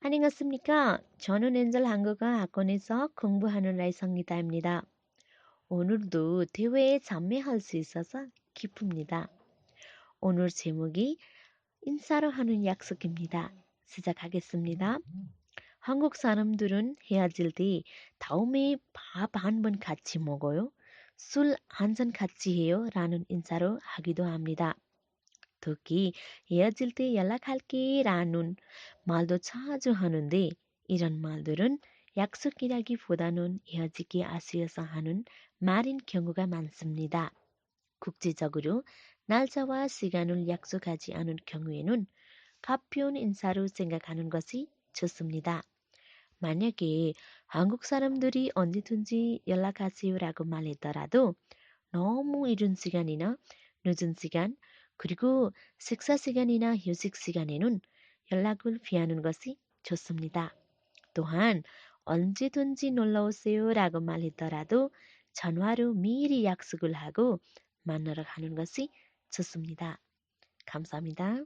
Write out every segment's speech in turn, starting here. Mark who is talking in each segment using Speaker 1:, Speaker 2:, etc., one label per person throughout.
Speaker 1: 안녕하십니까? 저는 엔젤 한국어 학원에서 공부하는 라이성이다입니다. 오늘도 대회에 참여할 수 있어서 기쁩니다. 오늘 제목이 인사로 하는 약속입니다. 시작하겠습니다. 한국 사람들은 헤어질 때 다음에 밥 한 번 같이 먹어요. 술 한 잔 같이 해요. 라는 인사로 하기도 합니다. 특히 헤어질 때 연락할게 라는 말도 자주 하는데 이런 말들은 약속이라기보다는 헤어지기 아쉬워서 하는 말인 경우가 많습니다. 국제적으로 날짜와 시간을 약속하지 않은 경우에는 가벼운 인사로 생각하는 것이 좋습니다. 만약에 한국 사람들이 언제든지 연락하세요라고 말했더라도 너무 이른 시간이나 늦은 시간, 그리고 식사 시간이나 휴식 시간에는 연락을 피하는 것이 좋습니다. 또한 언제든지 놀러 오세요라고 말했더라도 전화로 미리 약속을 하고 만나러 가는 것이 좋습니다. 감사합니다.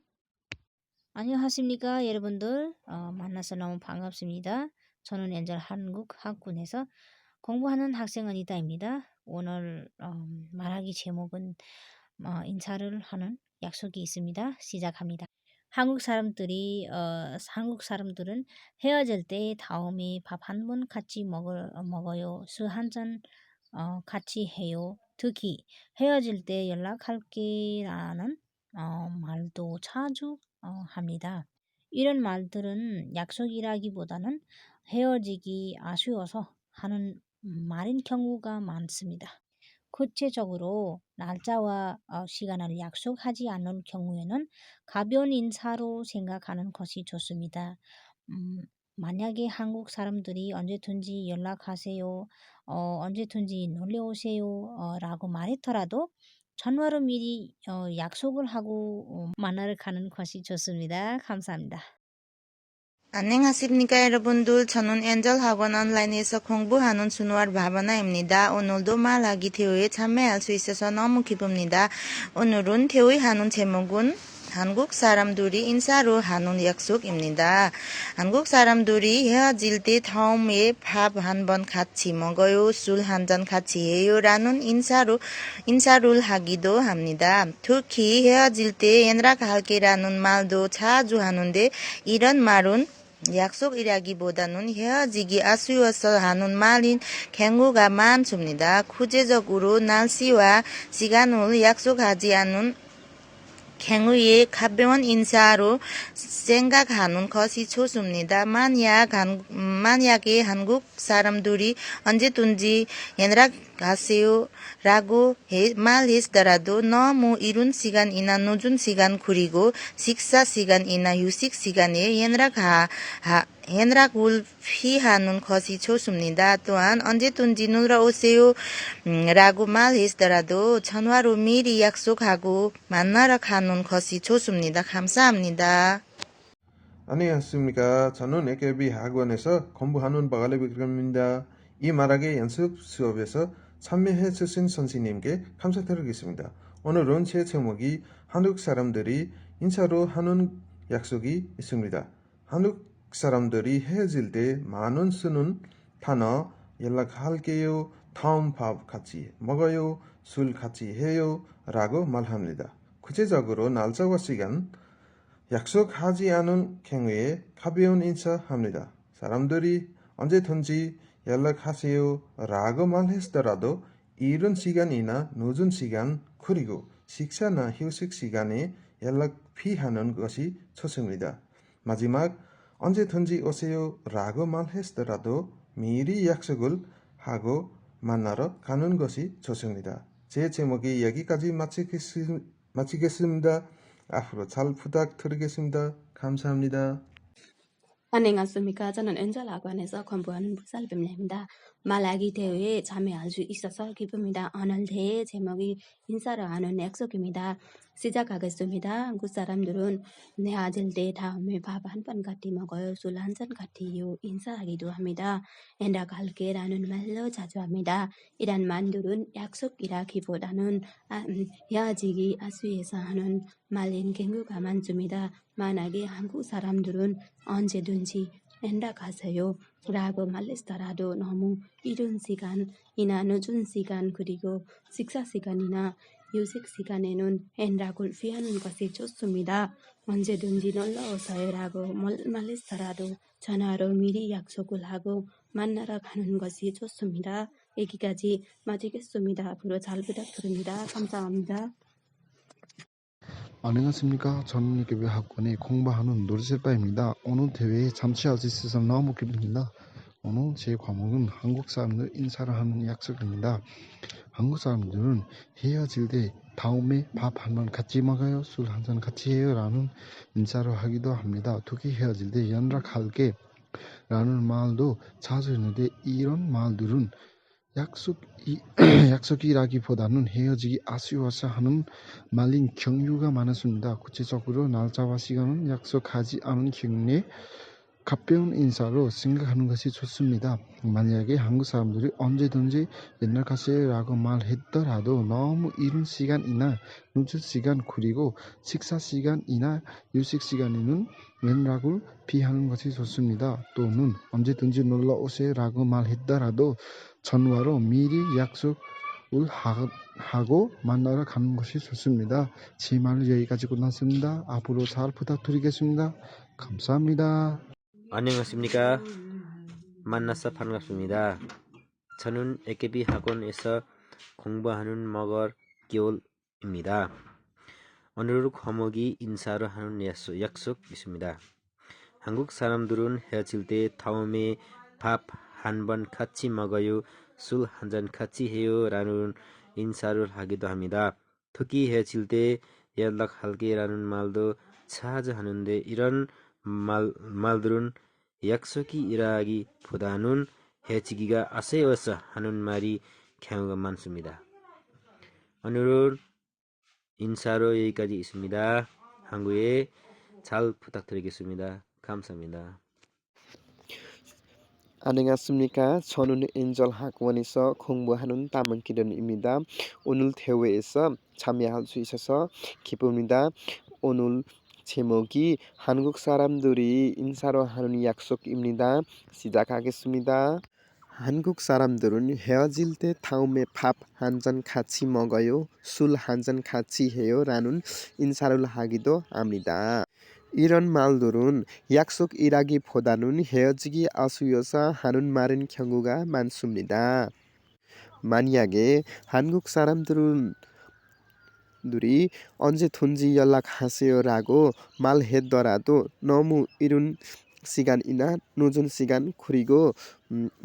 Speaker 2: 안녕하십니까 여러분들 만나서 너무 반갑습니다. 저는 엔젤 한국 학군에서 공부하는 학생 은이다입니다. 오늘 말하기 제목은 인사를 하는 약속이 있습니다. 시작합니다. 한국 사람들은 헤어질 때 다음에 밥 한 번 같이 먹어요. 술 한 잔 같이 해요. 특히 헤어질 때 연락할게라는 말도 자주 합니다. 이런 말들은 약속이라기보다는 헤어지기 아쉬워서 하는 말인 경우가 많습니다. 구체적으로 날짜와 시간을 약속하지 않는 경우에는 가벼운 인사로 생각하는 것이 좋습니다. 음, 만약에 한국 사람들이 언제든지 연락하세요, 언제든지 놀러 오세요, 라고 말했더라도 전화로 미리 약속을 하고 만나러 가는 것이 좋습니다. 감사합니다.
Speaker 3: 안녕하십니까 여러분들. 저는 엔젤 학원 온라인에서 공부하는 준월 바바나입니다. 오늘도 말하기 대회에 참여할 수 있어서 너무 기쁩니다. 오늘은 대회하는 제목은 한국 사람들이 인사로 하는 약속입니다. 한국 사람들이 헤어질 때 다음에 밥 한 번 같이 먹어요. 술 한 잔 같이 해요. 라는 인사를 하기도 합니다. 특히 헤어질 때 연락할게라는 말도 자주 하는데 이런 말은 약속이라기보다는 헤어지기 아쉬워서 하는 말인 경우가 많습니다. 구체적으로 날씨와 시간을 약속하지 않은 경우에 가벼운 인사로 생각하는 것이 좋습니다. 만약에 한국 사람들이 언제든지 연락하세요 라고 말했더라도 너무 이른 시간이나 늦은 시간 그리고 식사 시간이나 휴식 시간에 연락을 피하는 것이 좋습니다. 또한 언제든지 놀러 오세요 라고 말했더라도 전화로 미리 약속하고 만나러 가는 것이 좋습니다. 감사합니다.
Speaker 4: 안녕하십니까. 저는 AKB 학원에서 공부하는 바갈레 비크입니다. 이 말하기 연습 수업에서 참여해 주신 선생님께 감사드리겠습니다. 오늘은 제 제목이 한국 사람들이 인사로 하는 약속이 있습니다. 한국 사람들이 헤어질 때 많은 쓰는 단어 연락할게요, 다음 밥 같이 먹어요, 술 같이 해요 라고 말합니다. 구체적으로 날짜와 시간, 약속하지 않은 경우에 가벼운 인사합니다. 사람들이 언제든지 연락하세요 라고 말했더라도 이른 시간이나 늦은 시간 그리고 식사나 휴식 시간에 연락 피하는 것이 좋습니다. 마지막 언제든지 오세요 라고 말했더라도 미리 약속을 하고 만나러 가는 것이 좋습니다. 제 제목이 여기까지 마치겠습니다. 앞으로 잘 부탁드리겠습니다. 감사합니다.
Speaker 5: 안녕하십니까. 저는 엔젤 학원에서 공부하는 부살빔입니다. 말하기 대회에 참여할 수 있어서 기쁩니다. 오늘 대회 제목이 인사를 하는 약속입니다. 시작하겠습니다. 한국 사람들은 헤어질 때 다음에 밥 한 번 같이 먹어요. 술 한 잔 같이요. 인사하기도 합니다. 연락할게라는 말로 자주 합니다. 이런 말들은 약속이라기보다는 헤어지기 아쉬워서 하는 말인 경우가 많습니다. 만약에 한국 사람들은 언제든지 엔다가세요. 라고 말했더라도 너무 이른 시간이나 늦은 시간 그리고 식사 시간이나 휴식 시간에는 엔락을 피하는 것이 좋습니다. 언제든지 놀러오세요 라고 말했더라도 전화로 미리 약속을 하고 만나러 가는 것이 좋습니다. 여기까지 마치겠습니다. 앞으로 잘 부탁드립니다. 감사합니다.
Speaker 6: 안녕하십니까. 저는 이교회 학원에 공부하는 노르세빠입니다. 오늘 대회에 참여할 수 있어서 너무 기쁩니다. 오늘 제 과목은 한국 사람들 인사를 하는 약속입니다. 한국 사람들은 헤어질 때 다음에 밥 한 번 같이 먹어요, 술 한 잔 같이 해요 라는 인사를 하기도 합니다. 특히 헤어질 때 연락할게 라는 말도 자주 했는데 이런 말들은 약속이라기보다는 헤어지기 아쉬워서 하는 말인 경우가 많았습니다. 구체적으로 날짜와 시간은 약속하지 않은 경우에 가벼운 인사로 생각하는 것이 좋습니다. 만약에 한국 사람들이 언제든지 연락하세요 라고 말했더라도 너무 이른 시간이나 늦은 시간 그리고 식사 시간이나 휴식 시간에는 연락을 피하는 것이 좋습니다. 또는 언제든지 놀러 오세요 라고 말했더라도 전화로 미리 약속을 하고 만나러 가는 것이 좋습니다. 제 말은 여기까지 끝났습니다. 앞으로 잘 부탁드리겠습니다. 감사합니다.
Speaker 7: 안녕하십니까. 만나서 반갑습니다. 저는 AKB 학원에서 공부하는 먹을 기울입니다. 오늘 과목이 인사를 하는 약속입니다. 한국 사람들은 헤어질 때 다음에 밥 한 번 같이 먹어요, 술 한 잔 같이 해요 라는 인사를 하기도 합니다. 특히 헤어질 때 연락할게 라는 말도 자주 하는데 이런 말들은 약속이라기보다는 헤어지기가 아쉬워서 하는 말이 경우가 많습니다. 오늘은 인사로 여기까지 있습니다. 한국에 잘 부탁드리겠습니다. 감사합니다.
Speaker 8: 안녕하십니까. 저는 엔젤 학원에서 공부하는 담은기련입니다. 오늘 대회에서 참여할 수 있어서 기쁩니다. 오늘 제목이 한국 사람들이 인사로 하는 약속입니다. 시작하겠습니다. 한국 사람들은 헤어질 때 다음에 밥 한 잔 같이 먹어요, 술 한 잔 같이 해요 라는 인사를 하기도 합니다. 이런 말들은 약속이라기보다는 헤어지기 아쉬워서 하는 말인 경우가 많습니다. 만약에 한국 사람들이 언제든지 연락하세요 라고 말했더라도 너무 이른 시간이나 늦은 시간 그리고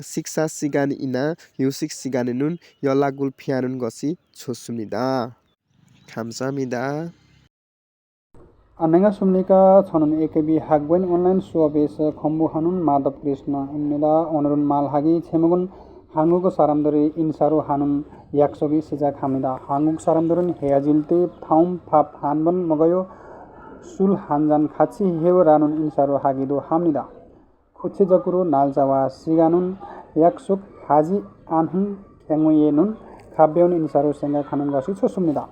Speaker 8: 식사 시간이나 휴식 시간에는 연락을 피하는 것이 좋습니다. 감사합니다.
Speaker 9: 안녕하십니까. 저는 AKB 학원 온라인 수업에서 공부하는 마ధవ్ 크리스나입니다. 오늘은 말하기 제목은 한국 사람들이 인사로 하는 약속이 시작합니다. 한국 사람들은 헤어질 때 다음 밥 한 번 먹어요, 술 한 잔 같이 해요 라는 인사로 하기도 합니다. 구체적으로 날짜와 시간은 약속하지 않은 경우에는 가벼운 인사로 생각하는 것이 좋습니다.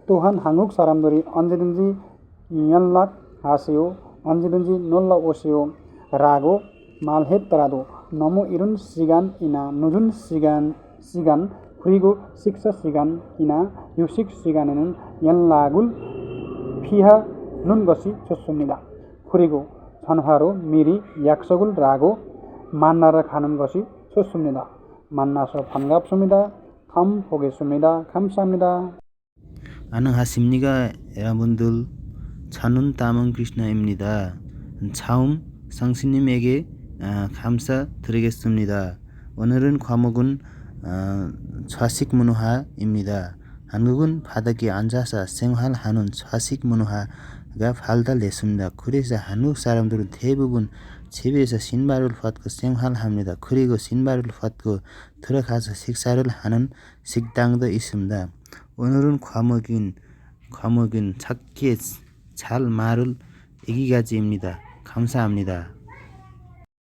Speaker 9: 또한 한국 사람들이 언제든지 연락하세요, 언제든지 놀러 오세요 라고 말했더라도 너무 이른 시간이나 늦은 시간 그리고 식사 시간이나 휴식 시간에는 연락을 피하는 것이 좋습니다. 그리고 전화로 미리 약속을 하고 만나러 가는 것이 좋습니다. 만나서 반갑습니다. 다음 보겠습니다. 감사합니다.
Speaker 7: 안녕하십니까 여러분들. 저는 담은크리스나입니다. 처음 성신님에게 감사드리겠습니다. 오늘은 과목은 좌식 문화입니다. 한국은 바닥에 앉아서 생활하는 좌식 문화가 발달됐습니다. 그래서 한국 사람들은 대부분 집에서 신발을 벗고 생활합니다. 그리고 신발을 벗고 들어가서 식사를 하는 식당도 있습니다. 오늘은 과목은 작게 잘 말을 여기까지입니다. 감사합니다.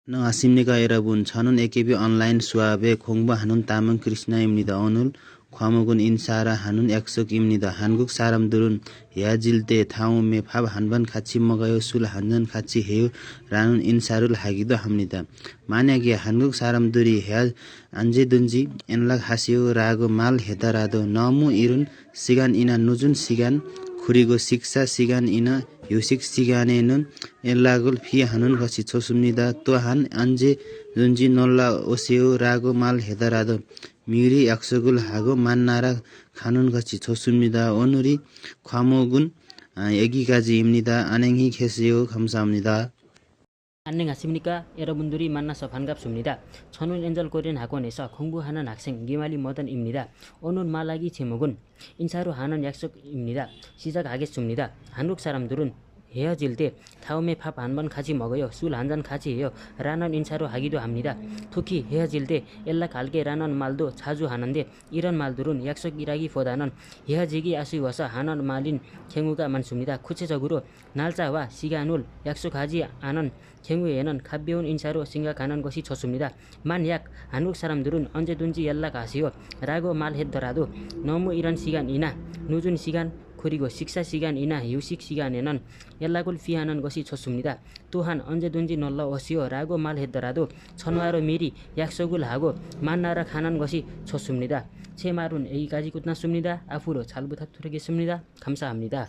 Speaker 7: 안녕하십니까 여러분. 저는 AKB 온라인 수업에 공부하는 담은크리스나입니다. 오늘 과목은 인사라 하는 약속입니다. 한국 사람들은 헤어질 때 다음에 밥 한 번 같이 먹어요, 술 한 잔 같이 해요 라는 인사를 하기도 합니다. 만약에 한국 사람들이 언제든지 연락하세요 라고 말하더라도 너무 이른 시간이나 늦은 시간 그리고 식사 시간이나 휴식 시간에는 연락을 피하는 것이 좋습니다. 또한 언제든지 놀러 오세요 라고 말하더라도 미리 약속을 하고 만나러 가는 것이 좋습니다. 오늘의 과목은 여기까지입니다. 안녕히 계세요. 감사합니다.
Speaker 10: 안녕하십니까? 여러분들이 만나서 반갑습니다. 저는 엔젤 코리안 학원에서 공부하는 학생 기말리 머던입니다. 오늘 말하기 제목은 인사로 하는 약속입니다. 시작하겠습니다. 한국 사람들은 헤어질 때 다음에 밥 한 번 같이 먹어요, 술 한 잔 같이 해요 라는 인사로 하기도 합니다. 특히 헤어질 때 연락할게 라는 말도 자주 하는데 이런 말들은 약속이라기보다는 헤어지기 아쉬워서 하는 말인 경우가 많습니다. 구체적으로 날짜와 시간을 약속하지 않은 경우에는 가벼운 인사로 생각하는 것이 좋습니다. 만약 한국 사람들은 언제든지 연락하세요 라고 말했더라도 너무 이른 시간이나 늦은 시간 그리고 식사 시간이나 휴식 시간에는 연락을 피하는 것이 좋습니다. 또한 언제든지 놀러 오시오 라고 말했더라도 전화로 미리 약속을 하고 만나러 가는 것이 좋습니다. 제 말은 여기까지 끝났습니다. 앞으로 잘 부탁드리겠습니다. 감사합니다.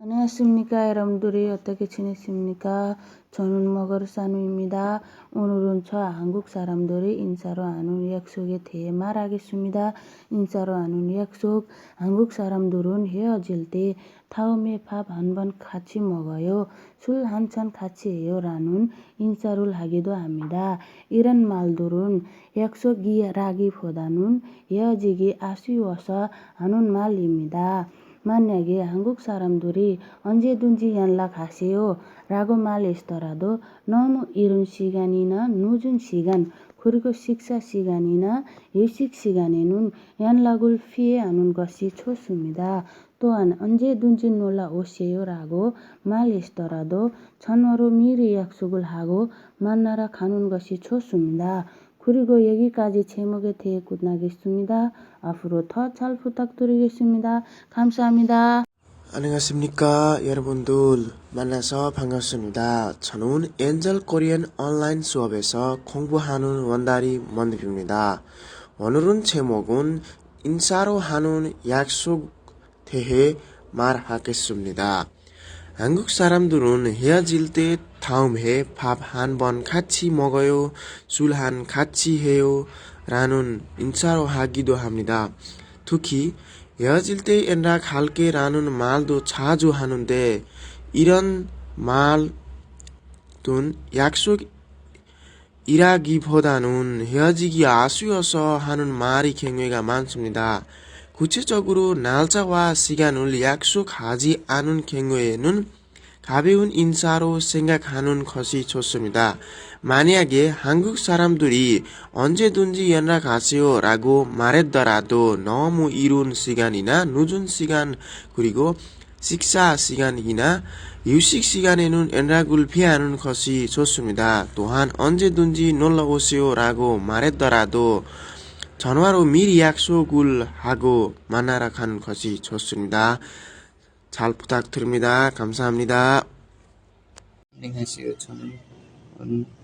Speaker 11: 안녕하십니까. 여러분들이 어떻게 지내십니까? 저는 머거르사누입니다. 오늘은 저 한국 사람들이 인사로 하는 약속에 대해 말하겠습니다. 인사로 하는 약속. 한국 사람들은 헤어질 때 다음에 밥 한 번 같이 먹어요, 술 한 잔 같이 해요 라는 인사를 하기도 합니다. 이런 말들은 약속이라기보다는 헤어지기 아쉬워서 하는 말입니다. 만약에 한국 사람들이 언제든지 연락하세요 라고 말했더라도 너무 이른 시간이나 늦은 시간 그리고 식사 시간이나 휴식 시간에는 연락을 피하는 것이 좋습니다. 또한 언제든지 놀러 오세요 라고 말했더라도 전화로 미리 약속을 하고 만나러 가는 것이 좋습니다. 그리고 여기까지 제목에 대해 끝나겠습니다. 앞으로 더 잘 부탁드리겠습니다. 감사합니다.
Speaker 8: 안녕하십니까. 여러분들 만나서 반갑습니다. 저는 엔젤 코리안 온라인 수업에서 공부하는 원다리 먼디입니다. 오늘은 제목은 인사로 하는 약속 대해 말하겠습니다. 한국 사람들은 헤어질 때 다음에 밥 한 번 같이 먹어요, 술 한 같이 해요 라는 인사로 하기도 합니다. 특히 헤어질 때 연락할게 라는 말도 자주 하는데 이런 말은 약속이라기보다는 헤어지기 아쉬워서 하는 말이 경우가 많습니다. 구체적으로 날짜와 시간을 약속하지 않은 경우에는 가벼운 인사로 생각하는 것이 좋습니다. 만약에 한국 사람들이 언제든지 연락하세요 라고 말했더라도 너무 이른 시간이나 늦은 시간 그리고 식사 시간이나 휴식 시간에는 연락을 피하는 것이 좋습니다. 또한 언제든지 놀러 오세요 라고 말했더라도 전화로 미리 약속을 하고 만나러 가는 것이 좋습니다. 잘 부탁드립니다. 감사합니다.
Speaker 12: 안녕하세요. 저는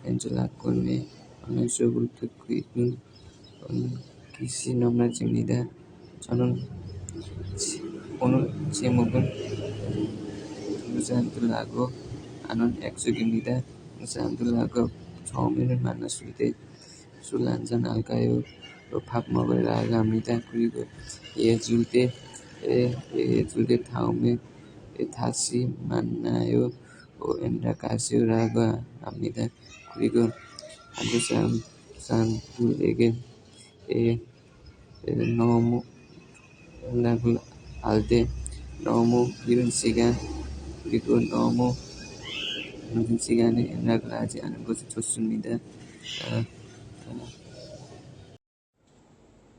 Speaker 12: 엔젤 학원의 온라인 수업을 듣고 있는 기시 넘나지입니다. 저는 오늘 제목은 한국 사람들하고 하는 약속입니다. 한국 사람들하고 처음에는 만났을 때 술 한잔 할까요? 또 밥 먹으러 합니다. 그리고 헤어질 때 다음에 다시 만나요. 연락하세요 라고 합니다. 그리고 한국 사람들에게 너무 연락을 할 때 너무 이른 시간 그리고 너무 늦은 시간에 연락을 하지 않은 것이 좋습니다.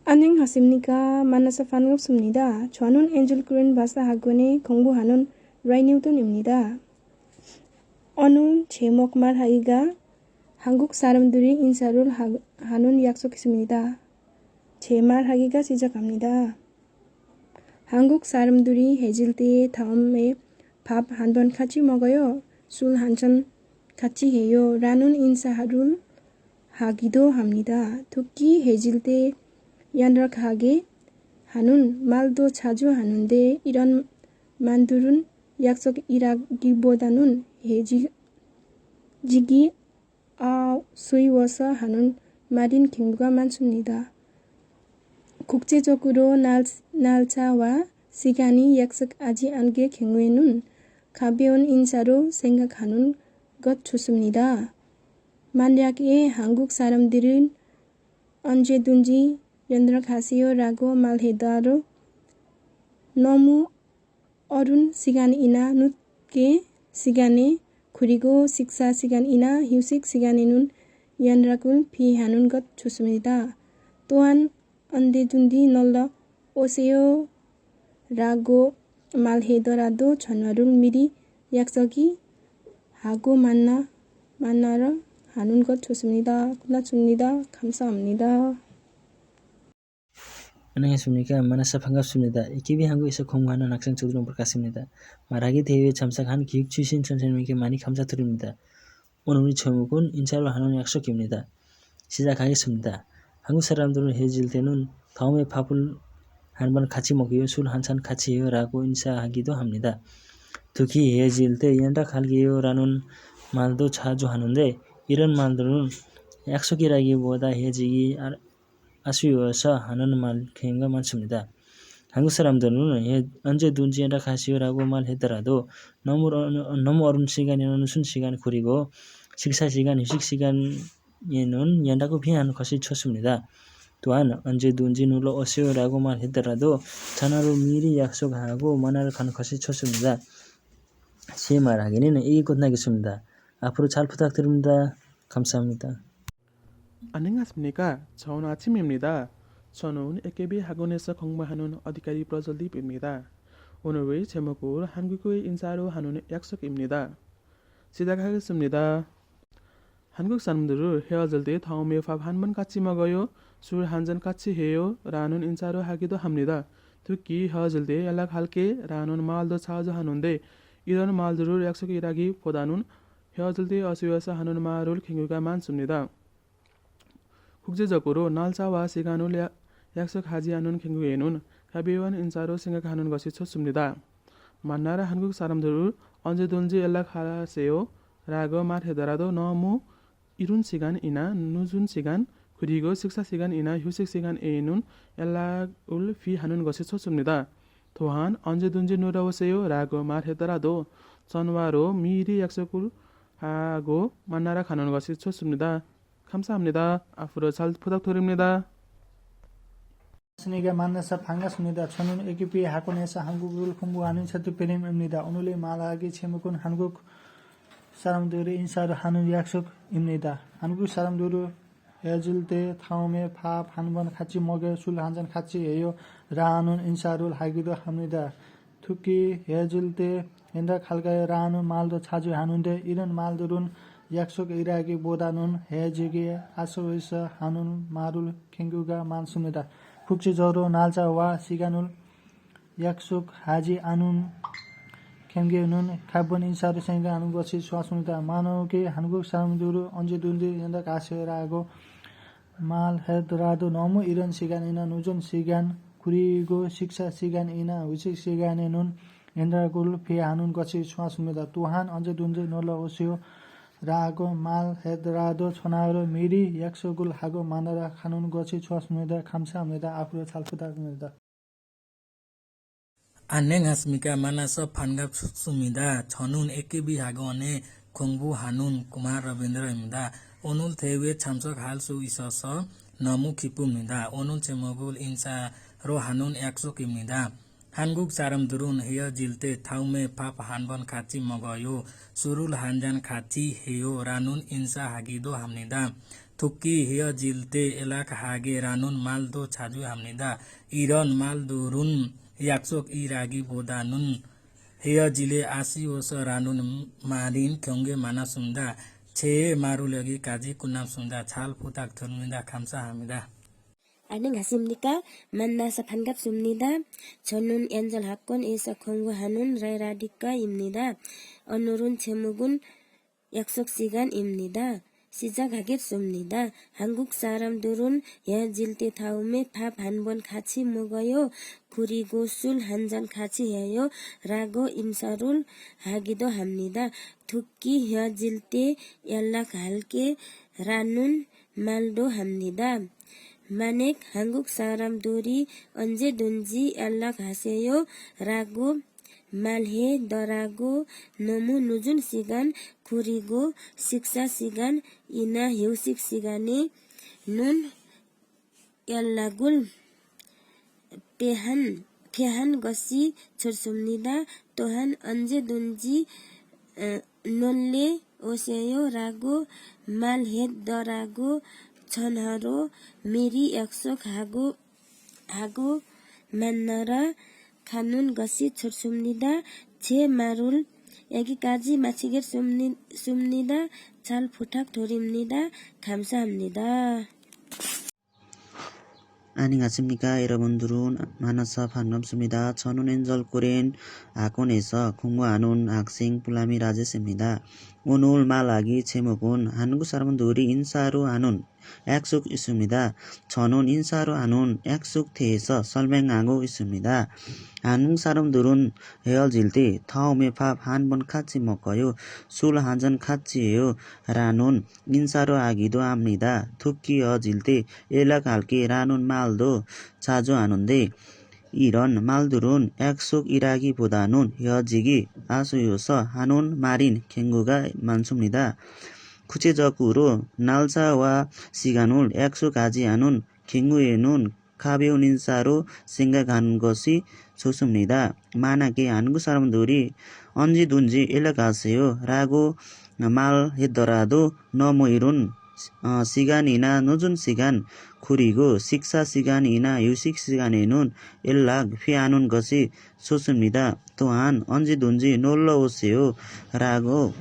Speaker 13: 안녕하십니까. 만나서 반갑습니다. 저는 엔젤 코리안 바사 학원에 공부하는 라이뉴턴입니다. 오늘 제목 말하기가 한국 사람들이 인사를 하는 약속입니다. 제 말하기가 시작합니다. 한국 사람들이 해질 때에 다음에 밥 한 번 같이 먹어요. 술 한 잔 같이 해요. 라는 인사를 하기도 합니다. 특히 해질 때 연락하게 하는 말도 자주 하는데 이런 말들은 약속이라기보다는 해지기 아쉬워서 하는 말인 경우가 많습니다. 국제적으로 날짜와 시간이 약속하지 않게 경우에는 가벼운 인사로 생각하는 것 좋습니다. 만약에 한국 사람들은 언제든지 연락하세요라고 말해도 너무 어른 시간이나 늦게 시간에 그리고 식사 시간이나 휴식 시간에는 연락을 피하는 것 좋습니다. 또한 언제든지 놀러 오세요 라고 말하더라도 전화를 미리 약속이 하고 만나러 하는 것 좋습니다. 끝났습니다. 감사합니다.
Speaker 10: 안녕하십니까. 만나서 반갑습니다. EKB 한국에서 공부하는 학생 조드론ប្រកាស입니다. 말하기 대회에 참석한 교육 출신 선생님에게 많이 감사드립니다. 오늘의 제목은 인사로 하는 약속입니다. 시작하겠습니다. 한국 사람들은 헤어질 때는 다음에 밥을 한 번 같이 먹어요. 술 한 잔 같이 해요. 라고 인사하기도 합니다. 특히 헤어질 때 연락할게요. 라는 말도 자주 하는데 이런 말들은 약속이라기보다 헤어지기 아쉬워서 하는 말 경우가 많습니다. 한국 사람들은 언제든지 연락하시오라고 말하더라도 너무 어려운 시간에는 늦은 시간 그리고 식사 시간, 휴식 시간에는 연락을 피하는 것이 좋습니다. 또한 언제든지 놀러 오세요라고 말하더라도 전화로 미리 약속하고 만나러 가는 것이 좋습니다. 제 말하기는 이게 끝나겠습니다. 앞으로 잘 부탁드립니다. 감사합니다.
Speaker 14: 안녕하십니까. 좋은 아침입니다. 저는 AKB 학원에서 공부하는 어디까지 프로절립입니다. 오늘의 제목은 한국의 인사로 하는 약속입니다. 시작하겠습니다. 한국 사람들은 헤어질 때 다음에 밥 한 번 같이 먹어요. 술 한 잔 같이 해요. 라는 인사를 하기도 합니다. 특히 헤어질 때 연락할게 라는 말도 자주 하는데 이런 말들을 약속이라기보다는 헤어질 때 아쉬워서 하는 말을 경우가 많습니다. 국제적으로 날짜와 시간을 약속하지 않은 경우에는 가벼운 인사로 생각하는 것이 좋습니다. 만나러 한국 사람들을 언제든지 연락하세요 라고 말하더라도 너무 이른 시간이나 늦은 시간 그리고 식사 시간이나 휴식 시간에는 연락을 피하는 것이 좋습니다. 또한 언제든지 놀러 오세요 라고 말하더라도 전화로 미리 약속을 하고 만나러 가는 것이 좋습니다. 감사합니다. 앞으로 잘 부탁드립니다.
Speaker 9: 스니가 만나서 반갑습니다. 저는 AKB 학원에서 한국어를 공부하는 최태필입니다. 오늘의 말하기 제목은 한국 사람들의 인사를 하는 약속입니다. 한국 사람들은 헤어질 때 다음에 밥 한 번 같이 먹어요. 술 한 잔 같이 해요. 라는 인사를 하기도 합니다. 특히 헤어질 때 연락할까요? 라는 말도 자주 하는데 이런 말들은 약속이라기보다는 헤어지기 아쉬워서 하는 말을 경우가 많습니다. 국제적으로 날짜와 시간을 약속하지 않은 경우에는 가벼운 인사로 생각하는 것이 좋습니다. 만약에 한국 사람들은 언제든지 연락하세요라고 말하더라도 너무 이른 시간이나 늦은 시간 그리고 식사 시간이나 휴식 시간에는 연락을 피하는 것이 좋습니다. 또한 언제든지 놀러 오세요 라고 말하더라도 전화로 미리 약속을 하고 만나러 가는 것이 좋습니다. 감사합니다. 앞으로 잘 부탁드립니다.
Speaker 15: 안녕하십니까. 만나서 반갑습니다. 저는 AKB 학원에 공부하는 구마르 러빈드라입니다. 오늘 대회에 참석할 수 있어서 너무 기쁩니다. 오늘 제목은 인사로 하는 약속입니다. 한국 사람들은 헤어질 때 다음에 밥 한 번 같이 먹어요. 술을 한 잔 같이 해요. 라는 인사하기도 합니다. 특히 헤어질 때 연락하게 라는 말도 자주 합니다. 이런 말들은 약속이라기보다는 헤어질에 아쉬워서라는 말인 경우가 많았습니다. 제 말을 여기까지 끝났습니다. 잘 부탁드립니다. 감사합니다.
Speaker 16: 안녕하십니까? 만나서 반갑습니다. 저는 엔젤 학원에서 공부하는 레라디카입니다. 오늘은 제목은 약속 시간입니다. 시작하겠습니다. 한국 사람들은 헤어질 때 다음에 밥 한 번 같이 먹어요. 그리고 술 한 잔 같이 해요. 라고 인사를 하기도 합니다. 특히 헤어질 때 연락할게 라는 말도 합니다. 만약 한국 사람들이 언제든지 연락하세요 라고 말해더라고 너무 늦은 시간 그리고 식사 시간이나 휴식 시간에는 연락을 피한 것이 좋습니다. 또한 언제든지 놀래 오세요 라고 말해더라고 전화로 미리 약속하고 만나러 가는 것이 좋습니다. 제 말을 여기까지 마치겠습니다. 잘 부탁드립니다. 감사합니다.
Speaker 7: 안녕하십니까 여러분들은 만나서 반갑습니다. 저는 엔젤 코리안 학원에서 공부하는 학생 플라미 라제스입니다. 오늘 말하기 제목은 한국 사람들이 인사로 하는 약속 있습니다. 저는 인사로 하는 약속에 대해서 설명하고 있습니다. 한국 사람들은 헤어질 때 다음에 밥 한 번 같이 먹어요. 술 한 잔 같이 해요. 라는 인사로 하기도 합니다. 특히 헤어질 때 연락할게 라는 말도 자주 하는데 이런 말들은 약속이라기보다는 헤어지기 아쉬워서 하는 말인 경우가 많습니다. 구체적으로 날짜와 시간을 약속하지 않은 경우에는 가벼운 인사로 생각하는 것이 좋습니다. 만약에 한국 사람들이 언제든지 연락하세요 라고 말하더라도 너무 이른 시간이나 늦은 시간 그리고 식사 시간이나 휴식 시간에는 연락 피하는 것이 좋습니다. 또한 언제든지 놀러 오세요 라고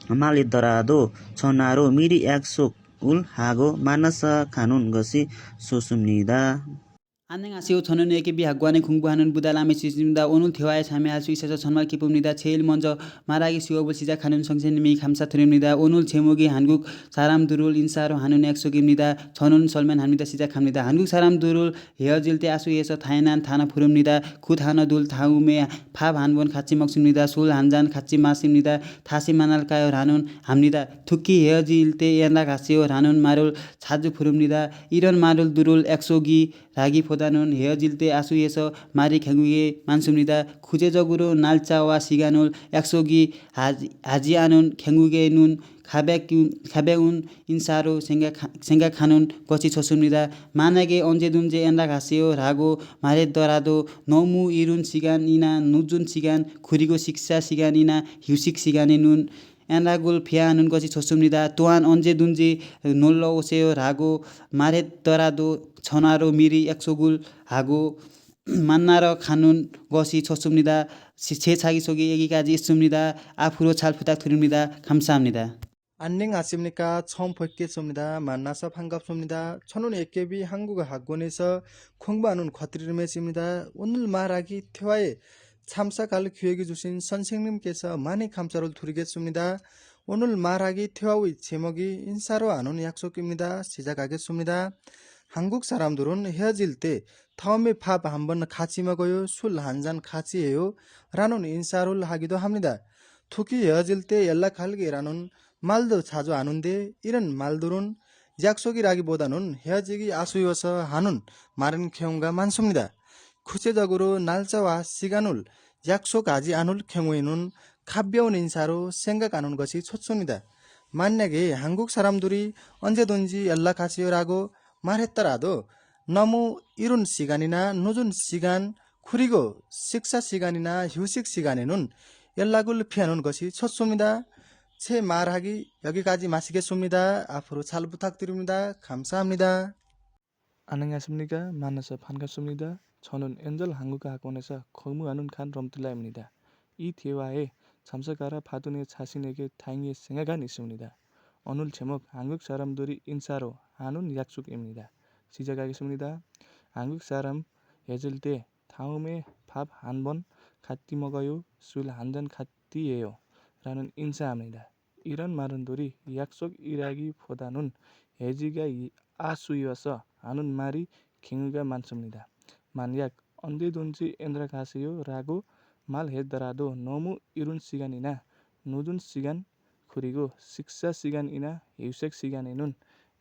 Speaker 7: 말이더라도 전화로 미리 약속을 하고 만나서 가는 것이 좋습니다.
Speaker 17: 안녕하세요. 저는 AKB 학원에 공부하는 부달라메시입니다. 오늘 대화에 참여할 수 있어서 정말 기쁩니다. 제일 먼저 말하기 수업을 시작하는 선생님이 감사드립니다. 오늘 제목이 한국 사람들을 인사로 하는 약속입니다. 저는 설명합니다. 시작합니다. 한국 사람들을 헤어질 때 아쉬워서 다양한 단어 부릅니다. 그 단어들 다음에 밥 한 번 같이 먹습니다. 술 한 잔 같이 마십니다. 다시 만날까요? 라는 합니다. 특히 헤어질 때 연락하세요 라는 말을 자주 부릅니다. 이런 말을 들을 약속이 라기보다는 헤어질 때 아쉬워서 말이 경우에 많습니다. 구체적으로 날짜와 시간을 약속이 하지 않은 경우에는 가벼운 인사로 생각하는 것이 좋습니다. 만약에 언제든지 연락하세요 라고 말했더라도 너무 이른 시간이나 늦은 시간 그리고 식사 시간이나 휴식 시간에는 연락을 피하는 것이 좋습니다. 또한 언제든지 놀러 오세요 라고 말했더라도 전화로 미리 약속을 하고 만나러 가는 것이 좋습니다. 제 자기소개 여기까지 있습니다. 앞으로 잘 부탁드립니다. 감사합니다.
Speaker 9: 안녕하십니까. 처음 뵙겠습니다. 만나서 반갑습니다. 저는 AKB 한국어 학원에서 공부하는 과트리메스입니다. 오늘 말하기 대화에 참석할 기회해 주신 선생님께서 많이 감사를 드리겠습니다. 오늘 말하기 대화의 제목이 인사로 하는 약속입니다. 시작하겠습니다. 한국 사람들은 헤어질 때 다음에 밥 한 번 같이 먹어요. 술 한 잔 같이 해요. 라는 인사를 하기도 합니다. 특히 헤어질 때 연락할게 라는 말도 자주 하는데 이런 말들은 약속이라기보다는 헤어지기 아쉬워서 하는 말인 경우가 많습니다. 구체적으로 날짜와 시간을 약속하지 않을 경우에는 가벼운 인사로 생각하는 것이 좋습니다. 만약에 한국 사람들이 언제든지 연락하세요라고 말했더라도 너무 이른 시간이나 늦은 시간 그리고 식사 시간이나 휴식 시간에는 연락을 피하는 것이 좋습니다. 제 말하기 여기까지 마치겠습니다. 앞으로 잘 부탁드립니다. 감사합니다.
Speaker 14: 안녕하십니까. 만나서 반갑습니다. 저는 엔젤 한국어 학원에서 공부하는 간 럼틀라입니다. 이 대화에 참석하러 받은 자신에게 다행히 생각은 있습니다. 오늘 제목 한국 사람들이 인사로 하는 약속입니다. 시작하겠습니다. 한국 사람 해질 때 다음에 밥 한 번 같이 먹어요. 술 한 잔 같이 해요. 라는 인사합니다. 이런 말들이 약속이라기보다는 해지가 아쉬워서 하는 말이 경우가 많습니다. 만약 언제든지 연락하세요 라고 말하더라도 너무 이른 시간이나 늦은 시간 그리고 식사 시간이나 휴식 시간에는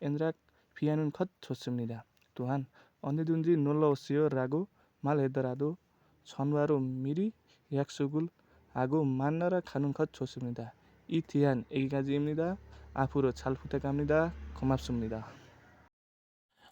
Speaker 14: 연락 피하는 것 좋습니다. 또한 언제든지 놀러오세요 라고 말하더라도 전화로 미리 약속을 하고 만나러 가는 것 좋습니다. 이 대한 여기까지입니다. 앞으로 잘 부탁합니다. 고맙습니다.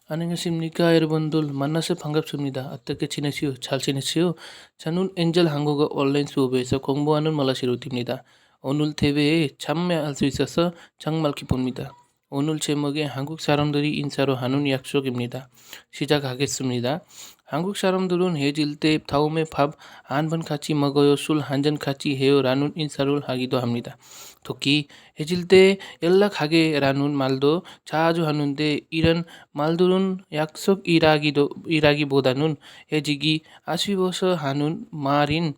Speaker 18: 안녕하십니까 여러분들 만나서 반갑습니다. 어떻게 지내시오? 잘 지내시오? 저는 엔젤 한국어 온라인 수업에서 공부하는 말라시루입니다. 오늘 대회에 참여할 수 있어서 정말 기쁩니다. 오늘 제목이 한국 사람들이 인사로 하는 약속입니다. 시작하겠습니다. 한국 사람들은 해질 때 다음에 밥 한 번 같이 먹어요. 술 한 잔 같이 해요. 라는 인사를 하기도 합니다. 특히 해질 때 연락하게라는 말도 자주 하는데 이런 말들은 약속이라기보다는 해지기 아쉬워서 하는 말인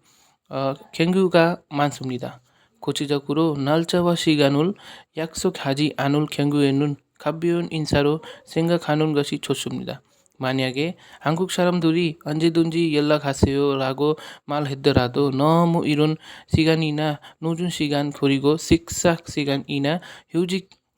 Speaker 18: 경우가 많습니다. 구체적으로 날짜와 시간을 약속하지 않을 경우에는 가벼운 인사로 생각하는 것이 좋습니다. 만약에 한국 사람들이 언제든지 연락하세요 라고 말하더라도 너무 이른 시간이나 늦은 시간 그리고 식사 시간이나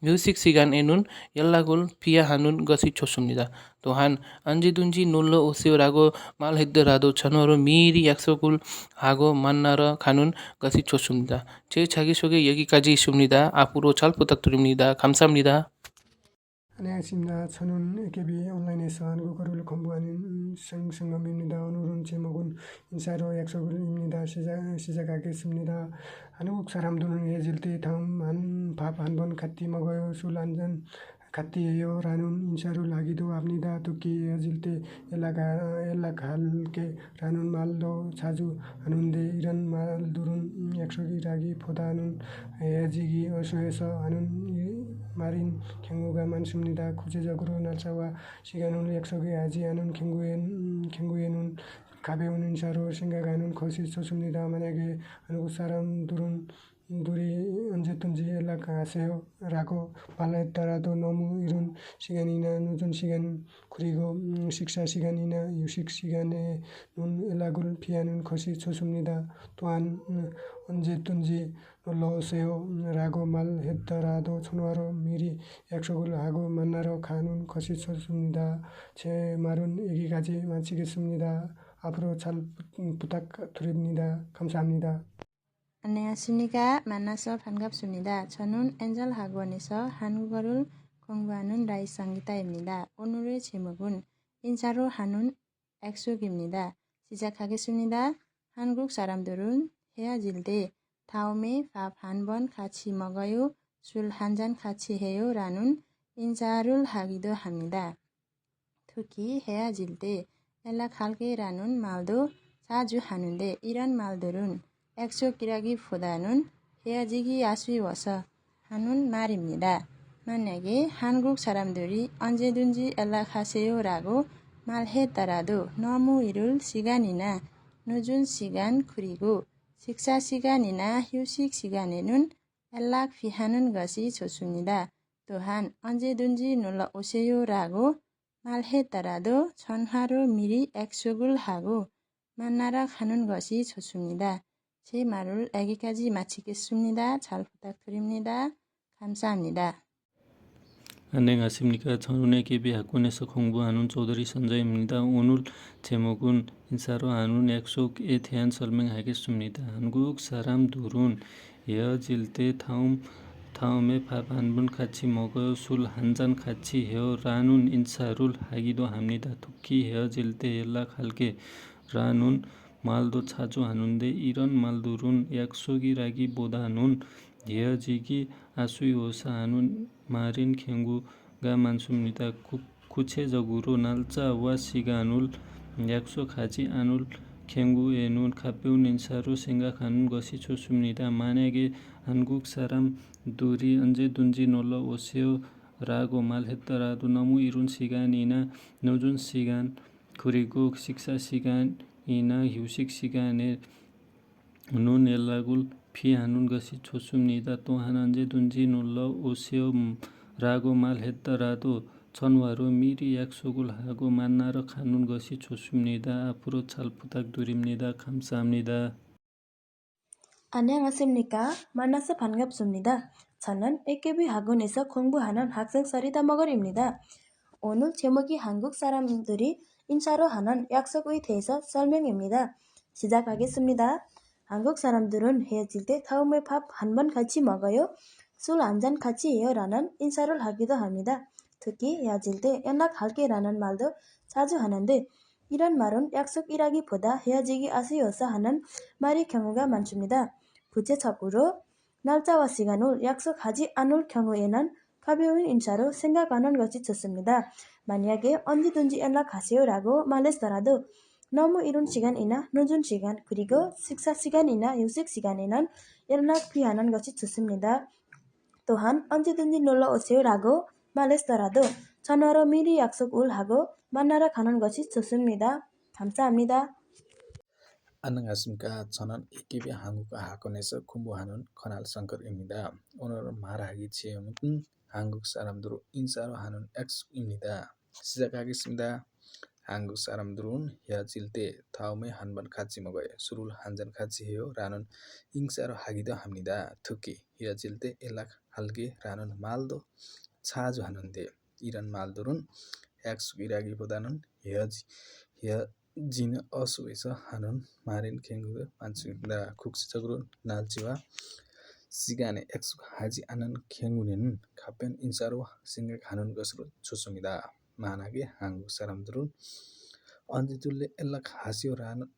Speaker 18: 휴식 시간에는 연락을 피하는 것이 좋습니다. 또한 언제든지 놀러 오세요 라고 말하더라도 전화로 미리 약속을 하고 만나러 가는 것이 좋습니다. 제 자기소개 여기까지 있습니다. 앞으로 잘 부탁드립니다. 감사합니다.
Speaker 9: 안녕하십니까. 저는 AKB 온라인에서 한국어를 공부하는 성성엄입니다. 오늘은 제목은 인사로 약속을입니다. 시작하겠습니다. 한국 사람들은 해질 때 다음 밥 한 번 같이 먹어요. 술 한 잔 같이 해요. 라는 인사를 하기도 합니다. 특히 헤어질 때 연락할게 라는 말도 자주 하는데 이런 말들은 약속이라기보다는 헤어지기 어려워서 하는 말인 경우가 많습니다. 구체적으로 날짜와 시간을 약속하지 않은 경우에는 가벼운 인사로 생각하는 것이 좋습니다. 만약에 한국 사람들은 언제든지 연락하세요 라고 말했더라도 너무 이른 시간이나 늦은 시간 그리고 식사 시간이나 휴식 시간에는 연락을 피하는 것이 좋습니다. 또한 언제든지 놀러오세요 라고 말했더라도 전화로 미리 약속을 하고 만나러 가는 것이 좋습니다. 제 말은 여기까지 마치겠습니다. 앞으로 잘 부탁드립니다. 감사합니다.
Speaker 3: 안녕하십니까. 만나서 반갑습니다. 저는 엔젤 학원에서 한국어를 공부하는 라이상기타입니다. 오늘의 제목은 인사로 하는 약속입니다. 시작하겠습니다. 한국 사람들은 헤어질 때 다음에 밥 한 번 같이 먹어요. 술 한 잔 같이 해요. 라는 인사를 하기도 합니다. 특히 헤어질 때 연락할게 라는 말도 자주 하는데 이런 말들은 약속이라기보다는 헤어지기 아쉬워서 하는 말입니다. 만약에 한국 사람들이 언제든지 연락하세요 라고 말했더라도 너무 이른 시간이나 늦은 시간 그리고 식사 시간이나 휴식 시간에는 연락 피하는 것이 좋습니다. 또한 언제든지 놀러 오세요 라고 말했더라도 전화로 미리 약속을 하고 만나러 가는 것이 좋습니다. 제 말을 여기까지 마치겠습니다. 잘 부탁드립니다. 감사합니다.
Speaker 19: 안녕하십니까. 저는 AKB 학원에서 공부하는 조더리 선자입니다. 오늘 제목은 인사로 하는 약속에 대한 설명하겠습니다. 한국 사람들은 헤어질 때 다음에 밥 한 번 같이 먹어요. 술 한 잔 같이 해요. 라는 인사를 하기도 합니다. 특히 헤어질 때 연락할게 라는 말도 자주 하는데 이런 말들은 약속이라기보다는 헤어지기 아쉬워서 하는 말인 경우가 많습니다. 구체적으로 날짜와 시간을 약속하지 않을 경우에는 가벼운 인사로 생각하는 것이 좋습니다. 만약에 한국 사람들이 언제든지 놀러 오세요 라고 말했더라도 너무 이른 시간이나 늦은 시간 그리고 식사 시간이나 휴식 시간에 눈 연락을 피하는 것이 좋습니다. 또한 언제든지 놀러 오세요 라고 말했더라도 전화로 미리 약속을 하고 만나러 가는 것이 좋습니다. 앞으로 잘 부탁드립니다. 감사합니다.
Speaker 20: 안녕하십니까? 만나서 반갑습니다. 저는 AKB 학원에서 공부하는 학생 서리다 머걸입니다. 오늘 제목이 한국 사람들이 인사로 하는 약속에 대해서 설명입니다. 시작하겠습니다. 한국 사람들은 헤어질 때 다음에 밥 한 번 같이 먹어요. 술 한 잔 같이 해요 라는 인사를 하기도 합니다. 특히 헤어질 때 연락할게 라는 말도 자주 하는데 이런 말은 약속이라기보다 헤어지기 아쉬워서 하는 말의 경우가 많습니다. 구체적으로 날짜와 시간을 약속하지 않을 경우에는 가벼운 인사로 생각하는 것이 좋습니다. 만약에 언제든지 연락하세요 라고 말했더라도 너무 이른 시간이나 늦은 시간 그리고 식사 시간이나 휴식 시간에는 연락 피하는 것이 좋습니다. 또한 언제든지 놀러 오세요 라고 말했더라도 전화로 미리 약속을 하고 만나러 가는 것이 좋습니다. 감사합니다.
Speaker 21: 안녕하십니까. 저는 AKB 한국어 학원에서 공부하는 권할성걸입니다. 오늘은 말하기 제목은 한국 사람들은 인사로 하는 약속입니다. 시작하겠습니다. 한국 사람들은 헤어질 때 다음에 한 번 같이 먹어요. 술을 한 잔 같이 해요 라는 인사로 하기도 합니다. 특히 헤어질 때 연락할게 라는 말도 자주 하는데 이런 말들은 약속이라기보다는 헤어지는 어수에서 하는 말인 경우가 많습니다. 국제적으로 날짜와 시간에 약속하지 않은 경우에는 가벼운 인사로 생각하는 것으로 좋습니다. 만약에 한국 사람들은 언제든지 연락하세요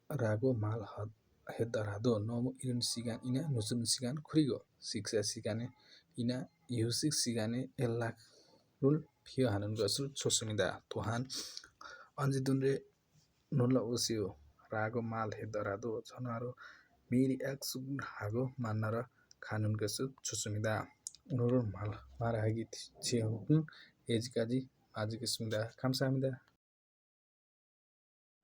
Speaker 21: 라고 말하더라도 너무 이른 시간이나 늦은 시간 그리고 식사 시간이나 휴식 시간에 연락을 피하는 것을 좋습니다. 또한 언제든지 놀러 오세요 라고 말하더라도 전화로 미리 약속을 하고 만나러 가는 것을 좋습니다. 오늘은 말하기 제목은 여기까지 마치겠습니다. 감사합니다.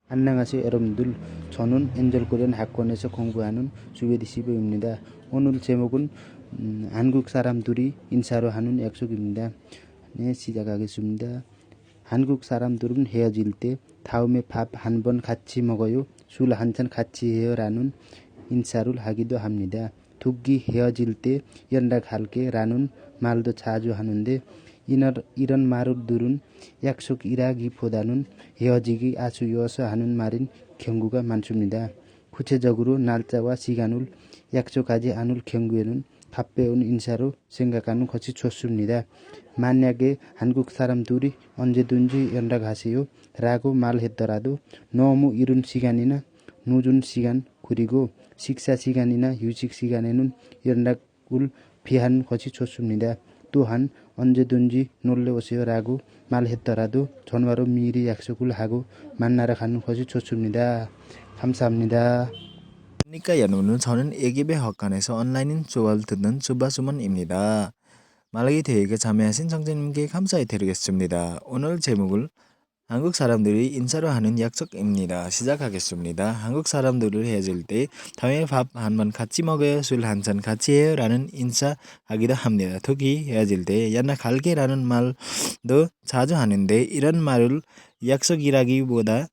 Speaker 7: 안녕하세요 여러분들. 저는 엔젤 코리안 학원에서 공부하는 주베디 시브입니다. 오늘 제목은 한국 사람들이 인사로 하는 약속입니다. 네, 시작하겠습니다. 한국 사람들은 헤어질 때 다음에 밥 한 번 같이 먹어요. 술 한 잔 같이 해요 라는 인사를 하기도 합니다. 특히 헤어질 때 연락할게 라는 말도 자주 하는데 이런 말들은 약속이라기보다는 헤어지기 아쉬워서 하는 말인 경우가 많습니다. 구체적으로 날짜와 시간을 약속하지 않을 경우에는 가벼운 인사로 생각하는 것이 좋습니다. 만약에 한국 사람들이 언제든지 연락하세요 라고 말했더라도 너무 이른 시간이나 늦은 시간 그리고 식사 시간이나 휴식 시간에는 연락을 피하는 것이 좋습니다. 또한 언제든지 놀러 오세요 라고 말했더라도 전화로 미리 약속을 하고 만나러 가는 것이 좋습니다. 감사합니다.
Speaker 21: 그러니까 여러분, 저는 AKB 학원에서 온라인 수업을 듣는 주바수문입니다. 말하기 대회에 참여하신 청자님께 감사히 드리겠습니다. 오늘 제목을 한국 사람들이 인사로 하는 약속입니다. 시작하겠습니다. 한국 사람들을 헤어질 때 다음에 밥 한 번 같이 먹어요. 술 한 잔 같이 해요 라는 인사하기도 합니다. 특히 헤어질 때 연락할게 라는 말도 자주 하는데 이런 말을 약속이라기보다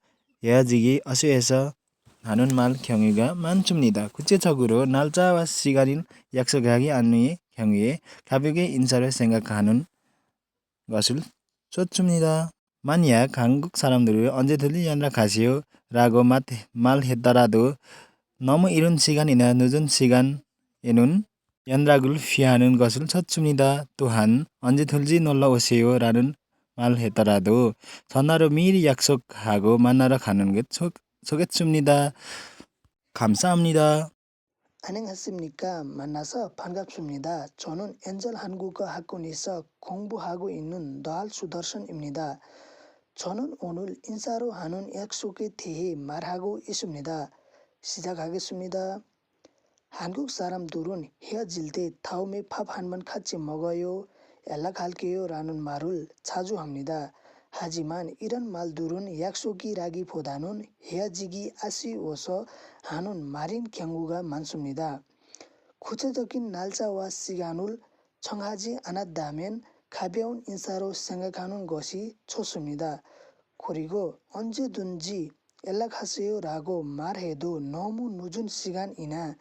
Speaker 21: 헤어지기 아쉬워서 하는 말 경우가 많습니다. 구체적으로 날짜와 시간을 약속하기 않는 경우에 가볍게 인사를 생각하는 것을 좋습니다. 만약 한국 사람들이 언제든지 연락하세요 라고 말했더라도 너무 이른 시간이나 늦은 시간에는 연락을 피하는 것을 좋습니다. 또한 언제든지 놀러 오세요 라는 말했더라도 전화로 미리 약속하고 만나러 가는 게 좋겠습니다. 감사합니다.
Speaker 22: 안녕하십니까. 만나서 반갑습니다. 저는 엔젤 한국어 학원에서 공부하고 있는 더할 수더슨입니다. 저는 오늘 인사로 하는 약속에 대해 말하고 있습니다. 시작하겠습니다. 한국 사람들은 헤어질 때 다음에 밥 한 번 같이 먹어요. 연락할게요라는 말을 자주 합니다. 하지만 이런 말들은 약속이라기보다는 헤어지기 아쉬워서 하는 말인 경우가 많습니다. 구체적인 날짜와 시간을 정하지 않았다면 가벼운 인사로 생각하는 것이 좋습니다. 그리고 언제든지 연락하세요라고 말해도 너무 늦은 시간이나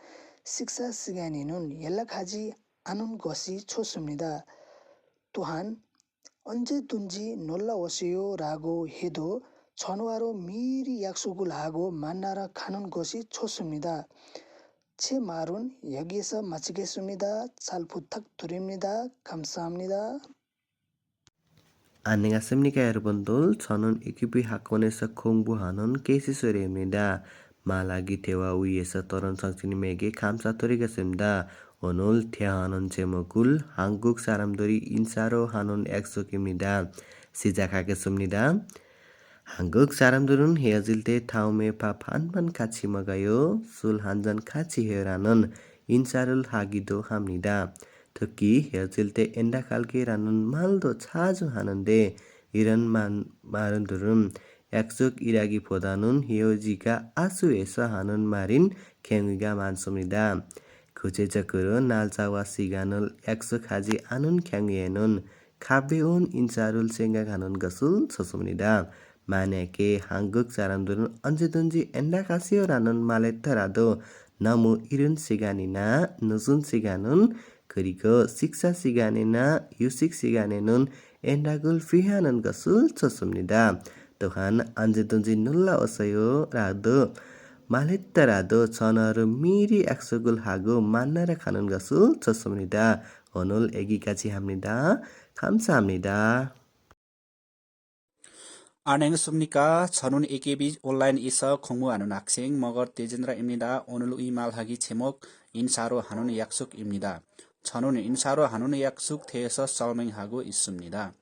Speaker 22: 식사 시간에는 연락하지 않은 것이 좋습니다. 또한 언제든지 놀러오세요라고 해도 전화로 미리 약속을 하고 만나러 가는 것이 좋습니다. 제 말은 여기서 마치겠습니다. 잘 부탁드립니다. 감사합니다.
Speaker 7: 안녕하십니까 여러분들. 저는 EKB 학원에서 공부하는 케이시소리입니다. 말하기 대화 위에서 떠난 선생님에게 감사드리겠습니다. 오늘 대화하는 제목은 한국 사람들이 인사로 하는 약속입니다. 시작하겠습니다. 한국 사람들은 헤어질 때 다음에 밥 한 번 같이 먹어요. 술 한 잔 같이 해요라는 인사를 하기도 합니다. 특히 헤어질 때 연락할게라는 말도 자주 하는데 이런 말들은 약속이라기보다는 헤어지기가 아쉬워서 하는 말인 경우가 많습니다. 구체적으로 날짜와 시간을 약속하지 않은 경우에는 가벼운 인사를 생각하는 것을 좋습니다. 만약에 한국 사람들은 언제든지 연락하세요라는 말했더라도 너무 이른 시간이나 늦은 시간은 그리고 식사 시간이나 휴식 시간에는 연락을 피하는 것을 좋습니다. 또한 언제든지 놀러오세요라도 말했더라도 전화로 미리 약속을 하고 만나러 가는 것을 좋습니다. 오늘 여기까지 합니다. 감사합니다.
Speaker 1: 안녕하십니까. 저는 EKB 온라인에서 공부하는 학생 머거 대진라입니다. 오늘 이 말하기 제목 인사로 하는 약속입니다. 저는 인사로 하는 약속 대해서 설명하고 있습니다.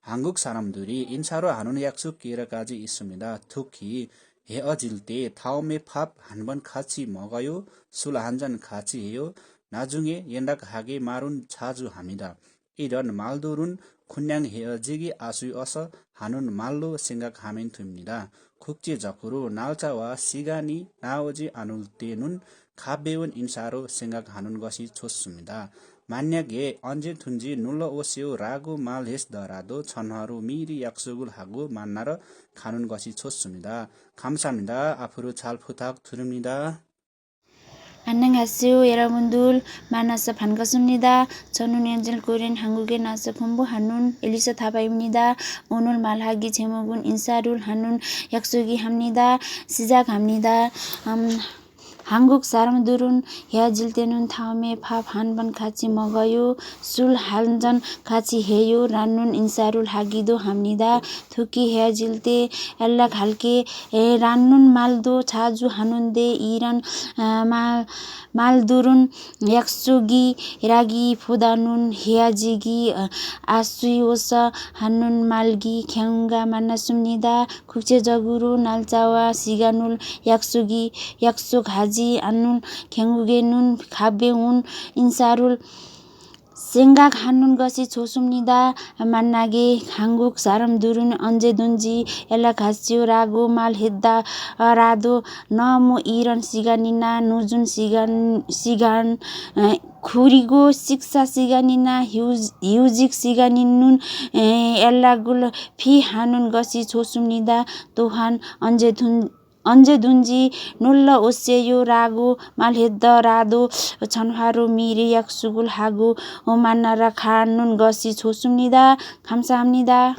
Speaker 1: 한국 사람들이 인사로 하는 약속 여러 가지 있습니다. 특히 헤어질 때 다음에 밥 한 번 같이 먹어요. 술 한 잔 같이 해요. 나중에 연락하게 말은 자주 합니다. 이런 말들은 그냥 헤어지기 아쉬워서 하는 말로 생각하면 됩니다. 국제적으로 날짜와 시간이 나오지 않을 때는 가벼운 인사로 생각하는 것이 좋습니다. 만약에 언제든지 놀러오세요라고 말했더라도 전화로 미리 약속을 하고 만나러 가는 것이 좋습니다. 감사합니다. 앞으로 잘 부탁드립니다.
Speaker 11: 안녕하세요 여러분들. 만나서 반갑습니다. 저는 엔젤 코리안 한국에 나서 공부하는 엘리사 타바입니다. 오늘 말하기 제목은 인사를 하는 약속이 합니다. 시작합니다. 한국 사람들은 헤어질 때는 다음에 밥 한 번 같이 먹어요. 술 한 잔 같이 해요. 라는 인사를 하기도 합니다. 특히 헤어질 때 연락할게 라는 말도 자주 하는데 이런 말들은 약속이라기보다는 헤어지기 아쉬워서 하는 말기 경우가 많았습니다. 국제적으로 날짜와 시간을 약속하지 않는 경우에는 가벼운 인사를 생각하는 것이 좋습니다. 만약에 한국 사람들은 언제든지 연락하시오라고 말했더라도 너무 이른 시간이나 늦은 시간 그리고 식사 시간이나 휴식 시간에는 연락을 피하는 것이 좋습니다. 또한 언제든지 놀러오세요라고 말했더라도 전화로 미리 약속을 하고 만나러 가는 것이 좋습니다. 감사합니다.